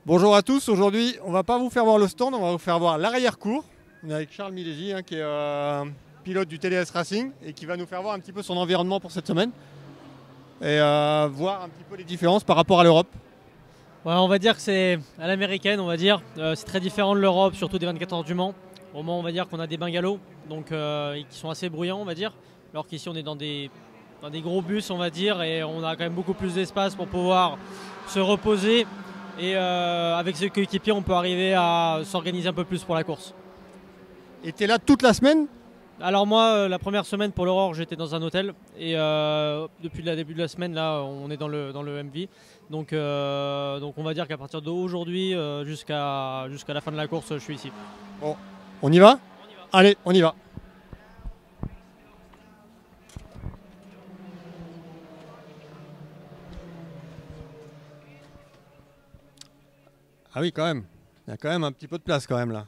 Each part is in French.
Bonjour à tous, aujourd'hui on va pas vous faire voir le stand, on va vous faire voir l'arrière-cour. On est avec Charles Milesi qui est pilote du TDS Racing et qui va nous faire voir un petit peu son environnement pour cette semaine et voir un petit peu les différences par rapport à l'Europe. Ouais, on va dire que c'est à l'américaine, on va dire. C'est très différent de l'Europe, surtout des 24 heures du Mans. Au Mans, on va dire qu'on a des bungalows, donc qui sont assez bruyants, on va dire. Alors qu'ici, on est dans des gros bus, on va dire, et on a quand même beaucoup plus d'espace pour pouvoir se reposer. Et avec ce coéquipier, on peut arriver à s'organiser un peu plus pour la course. Et tu es là toute la semaine? Alors moi, la première semaine pour l'Aurore, j'étais dans un hôtel et depuis le début de la semaine, là, on est dans le MV. Donc on va dire qu'à partir d'aujourd'hui jusqu'à la fin de la course, je suis ici. Bon, on y va? On y va. Allez, on y va. Ah oui, quand même. Il y a quand même un petit peu de place quand même là.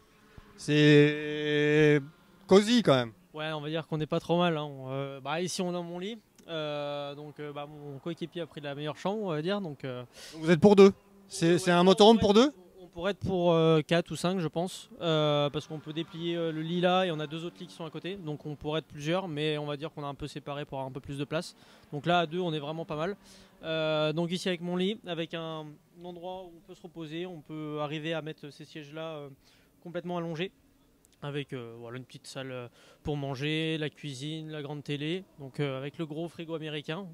C'est cosy quand même. Ouais, on va dire qu'on n'est pas trop mal, hein. Ici, on a mon lit. Mon coéquipier a pris la meilleure chambre, on va dire. Vous êtes pour deux? C'est Ouais, un non, motorhome pour deux? on pourrait être pour 4 ou 5, je pense, parce qu'on peut déplier le lit là et on a deux autres lits qui sont à côté, donc on pourrait être plusieurs, mais on va dire qu'on a un peu séparé pour avoir un peu plus de place. Donc là, à deux, on est vraiment pas mal. Donc ici avec mon lit, avec un endroit où on peut se reposer, on peut arriver à mettre ces sièges là complètement allongés, avec voilà, une petite salle pour manger, la cuisine, la grande télé, donc avec le gros frigo américain,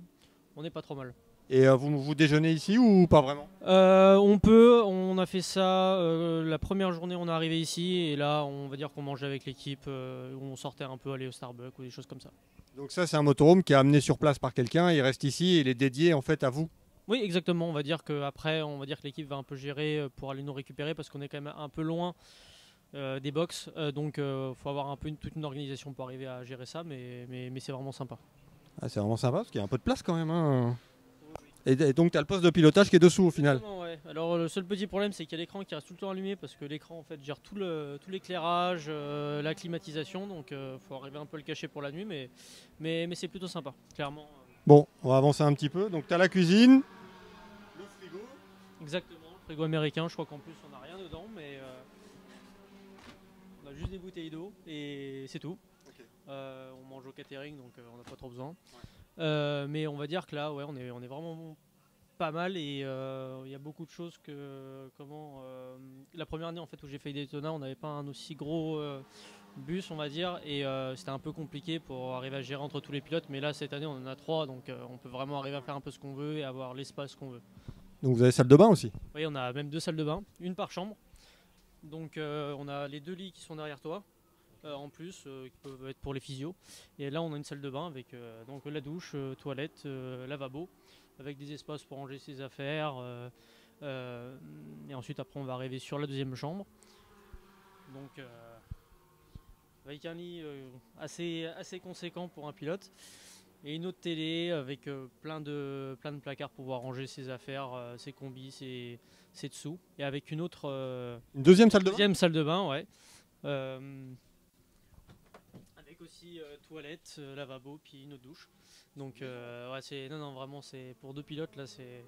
on n'est pas trop mal. Et vous déjeunez ici ou pas vraiment? On a fait ça la première journée on est arrivé ici et là on va dire qu'on mangeait avec l'équipe, on sortait un peu aller au Starbucks ou des choses comme ça. Donc ça c'est un motorhome qui est amené sur place par quelqu'un, il reste ici et il est dédié en fait à vous. Oui exactement, on va dire qu'après on va dire que l'équipe va un peu gérer pour aller nous récupérer parce qu'on est quand même un peu loin des box, donc faut avoir un peu toute une organisation pour arriver à gérer ça, mais c'est vraiment sympa. Ah, c'est vraiment sympa parce qu'il y a un peu de place quand même, hein. Et donc tu as le poste de pilotage qui est dessous au final. Exactement, ouais. Alors le seul petit problème c'est qu'il y a l'écran qui reste tout le temps allumé parce que l'écran en fait gère tout l'éclairage, la climatisation, donc faut arriver un peu à le cacher pour la nuit, mais c'est plutôt sympa, clairement. Bon, on va avancer un petit peu. Donc tu as la cuisine, le frigo. Exactement, le frigo américain, je crois qu'en plus on n'a rien dedans, mais on a juste des bouteilles d'eau et c'est tout. Ok. On mange au catering donc on n'a pas trop besoin. Mais on va dire que là ouais, on est vraiment pas mal et il y a beaucoup de choses la première année en fait où j'ai fait Daytona, on n'avait pas un aussi gros bus on va dire et c'était un peu compliqué pour arriver à gérer entre tous les pilotes, mais là cette année on en a trois, donc on peut vraiment arriver à faire un peu ce qu'on veut et avoir l'espace qu'on veut. Donc vous avez salle de bain aussi. Oui, on a même deux salles de bain, une par chambre, donc on a les deux lits qui sont derrière toi. En plus, qui peuvent être pour les physios. Et là, on a une salle de bain avec donc la douche, toilette, lavabo, avec des espaces pour ranger ses affaires. Et ensuite, après, on va arriver sur la deuxième chambre. Donc, avec un lit assez conséquent pour un pilote. Et une autre télé avec plein de placards pour pouvoir ranger ses affaires, ses combis, ses dessous. Et avec une autre Une deuxième salle de bain. deuxième salle de bain, ouais. Avec aussi toilette, lavabo, puis une autre douche. Donc ouais, non, vraiment, c'est pour deux pilotes là, c'est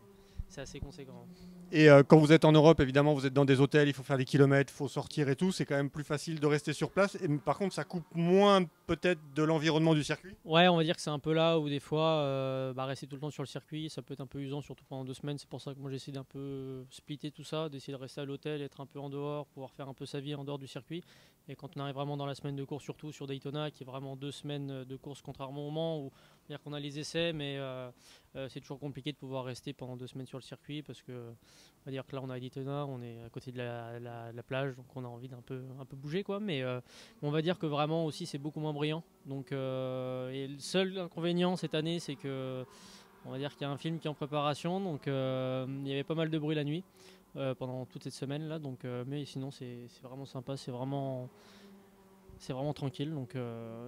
assez conséquent. Et quand vous êtes en Europe, évidemment, vous êtes dans des hôtels, il faut faire des kilomètres, il faut sortir et tout. C'est quand même plus facile de rester sur place. Et, par contre, ça coupe moins peut-être de l'environnement du circuit. Ouais, on va dire que c'est un peu là où des fois, rester tout le temps sur le circuit, ça peut être un peu usant, surtout pendant 2 semaines. C'est pour ça que moi j'essaie d'un peu splitter tout ça, d'essayer de rester à l'hôtel, être un peu en dehors, pouvoir faire un peu sa vie en dehors du circuit. Et quand on arrive vraiment dans la semaine de course, surtout sur Daytona, qui est vraiment 2 semaines de course contrairement au Mans, où dire qu'on a les essais, mais c'est toujours compliqué de pouvoir rester pendant 2 semaines sur le circuit parce que on va dire que là on a Daytona, on est à côté de la plage, donc on a envie d'un peu bouger quoi. Mais on va dire que vraiment aussi c'est beaucoup moins brillant. Donc, et le seul inconvénient cette année, c'est que on va dire qu'il y a un film qui est en préparation, donc il y avait pas mal de bruit la nuit pendant toute cette semaine là. Donc, mais sinon c'est vraiment sympa, c'est vraiment tranquille. Donc,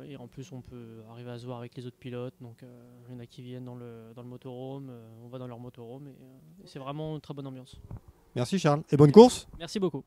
et en plus on peut arriver à se voir avec les autres pilotes. Donc il y en a qui viennent dans le motorhome, on va dans leur motorhome et c'est vraiment une très bonne ambiance. Merci Charles. Et bonne course. Merci beaucoup.